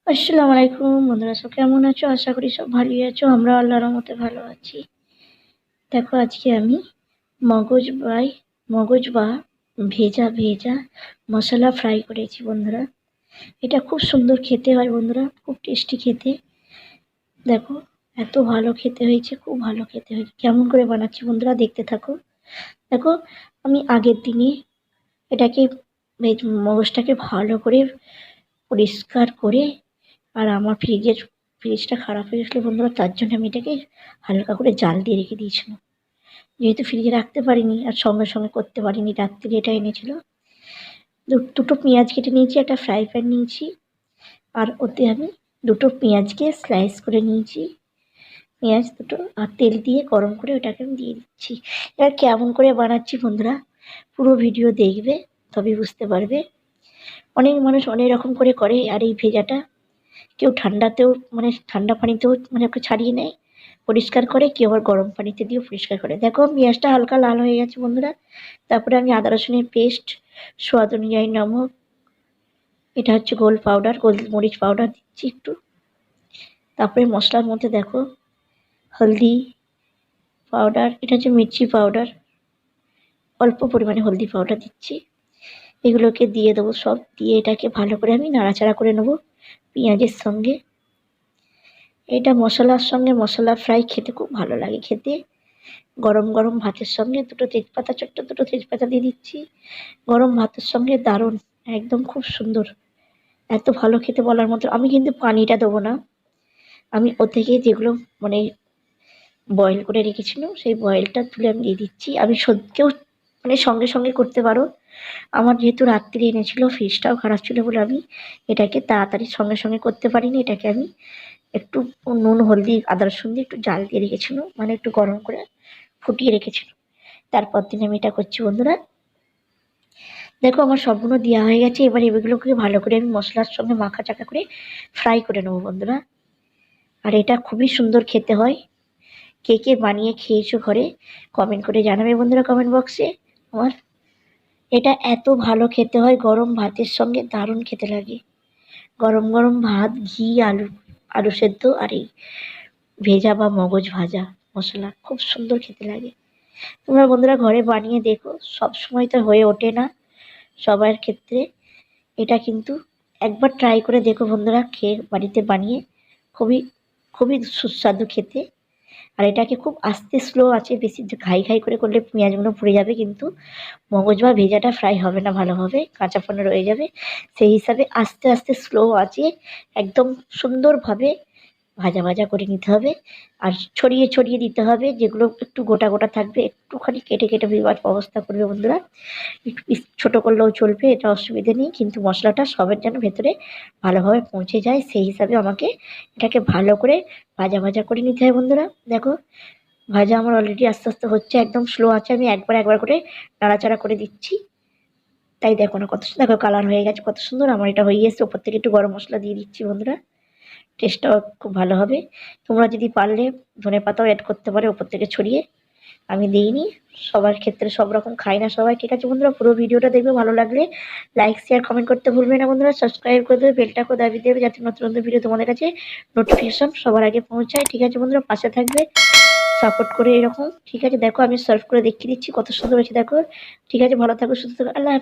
আসসালামু আলাইকুম বন্ধুরা, সব কেমন আছো? আশা করি সব ভালোই আছো। আমরা আল্লাহর রহমতে ভালো আছি। দেখো আজকে আমি মগজ বাই মগজ বা ভেজা ভেজা মশলা ফ্রাই করেছি বন্ধুরা। এটা খুব সুন্দর খেতে হয় বন্ধুরা, খুব টেস্টি খেতে। দেখো এত ভালো খেতে হয়েছে, খুব ভালো খেতে হয়েছে। কেমন করে বানাচ্ছি বন্ধুরা দেখতে থাকো। দেখো আমি আগের দিনে এটাকে মগজটাকে ভালো করে পরিষ্কার করে, আর আমার ফ্রিজটা খারাপ হয়ে গেছিলো বন্ধুরা, তার জন্য আমি এটাকে হালকা করে জাল দিয়ে রেখে দিয়েছিলাম। যেহেতু ফ্রিজে রাখতে পারিনি আর সঙ্গে সঙ্গে করতে পারিনি, রাত্রে এটা এনেছিল। দুটো পেঁয়াজ কেটে নিয়েছি, একটা ফ্রাই প্যান নিয়েছি, আর ওতে আমি দুটো পেঁয়াজকে স্লাইস করে নিয়েছি। পেঁয়াজ দুটো আর তেল দিয়ে গরম করে ওটাকে আমি দিয়ে দিচ্ছি। এবার কেমন করে বানাচ্ছি বন্ধুরা, পুরো ভিডিও দেখবে তবেই বুঝতে পারবে। অনেক মানুষ অনেক রকম করে করে, আর এই ভেজাটা কেউ ঠান্ডাতেও ঠান্ডা পানিতেও ওকে ছাড়িয়ে নেয়, পরিষ্কার করে, কেউ আবার গরম পানিতে দিয়েও পরিষ্কার করে। দেখো পেঁয়াজটা হালকা লাল হয়ে গেছে বন্ধুরা। তারপরে আমি আদা রসুনের পেস্ট, স্বাদ অনুযায়ী নমক, এটা হচ্ছে গোলমরিচ পাউডার দিচ্ছি একটু। তারপরে মশলার মধ্যে দেখো হলদি পাউডার, এটা হচ্ছে মির্চি পাউডার, অল্প পরিমাণে হলদি পাউডার দিচ্ছি। এগুলোকে দিয়ে দেবো সব, দিয়ে এটাকে ভালো করে আমি নাড়াচাড়া করে নেবো পেঁয়াজের সঙ্গে। এটা মশলার সঙ্গে মশলা ফ্রাই খেতে খুব ভালো লাগে খেতে। গরম গরম ভাতের সঙ্গে ছোট্ট দুটো তেজপাতা দিয়ে দিচ্ছি। গরম ভাতের সঙ্গে দারুণ, একদম খুব সুন্দর, এত ভালো খেতে বলার মতো। আমি কিন্তু পানিটা দেবো না, আমি ও থেকে যেগুলো মানে বয়েল করে রেখেছিলাম সেই বয়েলটা তুলে আমি দিয়ে দিচ্ছি। আমি কেউ সঙ্গে সঙ্গে করতে পারো। আমার যেহেতু রাত্রি এনেছিল, ফ্রিজটাও খারাপ ছিল বলে আমি এটাকে তাড়াতাড়ি সঙ্গে সঙ্গে করতে পারিনি। এটাকে আমি একটু নুন হলদি আদা রসুন দিয়ে একটু জাল দিয়ে রেখেছিলাম, একটু গরম করে ফুটিয়ে রেখেছিলাম। তারপর দিন আমি এটা করছি বন্ধুরা। দেখো আমার সবগুলো দেওয়া হয়ে গেছে। এবার এগুলোকে ভালো করে আমি মশলার সঙ্গে মাখা চাকা করে ফ্রাই করে নেবো বন্ধুরা। আর এটা খুবই সুন্দর খেতে হয়। কে কে বানিয়ে খেয়েছো ঘরে কমেন্ট করে জানাবে বন্ধুরা, কমেন্ট বক্সে। আমার এটা এত ভালো খেতে হয়, গরম ভাতের সঙ্গে দারুণ খেতে লাগে। গরম গরম ভাত, ঘি, আলু সেদ্ধ, আর এই ভেজা বা মগজ ভাজা মশলা খুব সুন্দর খেতে লাগে। তোমরা বন্ধুরা ঘরে বানিয়ে দেখো, সব সময় তো হয়ে ওঠে না সবার ক্ষেত্রে। এটা কিন্তু একবার ট্রাই করে দেখো বন্ধুরা, খেয়ে বাড়িতে বানিয়ে, খুবই খুবই সুস্বাদু খেতে। আর এটাকে খুব আস্তে স্লো আছে, বেশি ঘাই ঘাই করে করলে পেঁয়াজগুলো পুড়ে যাবে, কিন্তু মগজ বা ভেজাটা ফ্রাই হবে না ভালোভাবে, কাঁচাপনা রয়ে যাবে। সেই হিসাবে আস্তে আস্তে স্লো আছে একদম সুন্দরভাবে ভাজা ভাজা করে নিতে হবে। আর ছড়িয়ে ছড়িয়ে দিতে হবে, যেগুলো একটু গোটা গোটা থাকবে একটুখানি কেটে কেটে দেওয়ার ব্যবস্থা করবে বন্ধুরা। একটু পিস ছোটো করলেও চলবে, এটা অসুবিধে নেই, কিন্তু মশলাটা সবের যেন ভেতরে ভালোভাবে পৌঁছে যায় সেই হিসাবে আমাকে এটাকে ভালো করে ভাজা ভাজা করে নিতে হয় বন্ধুরা। দেখো ভাজা আমার অলরেডি আস্তে আস্তে হচ্ছে, একদম স্লো আছে, আমি একবার একবার করে নাড়াচাড়া করে দিচ্ছি। তাই দেখো না কত সুন্দর, দেখো কালার হয়ে গেছে কত সুন্দর আমার এটা হয়ে এসছে। ওপর থেকে একটু গরম মশলা দিয়ে দিচ্ছি বন্ধুরা, টেস্টটাও খুব ভালো হবে। তোমরা যদি পারলে ধনেপাতাও অ্যাড করতে পারো ওপর থেকে ছড়িয়ে, আমি দিইনি। সবার ক্ষেত্রে সব রকম খাই না সবাই, ঠিক আছে বন্ধুরা। পুরো ভিডিওটা দেখবে, ভালো লাগলে লাইক শেয়ার কমেন্ট করতে ভুলবে না বন্ধুরা। সাবস্ক্রাইব করে দেবে, বেলটাকেও দাবিয়ে দেবে, যাতে নতুন নতুন ভিডিও তোমাদের কাছে নোটিফিকেশন সবার আগে পৌঁছায়, ঠিক আছে বন্ধুরা। পাশে থাকবে সাপোর্ট করে এরকম, ঠিক আছে। দেখো আমি সার্ভ করে দেখিয়ে দিচ্ছি কত সুন্দর হয়েছে দেখো, ঠিক আছে। ভালো থাকো, সুস্থ থাকো, আল্লাহ হাফেজ।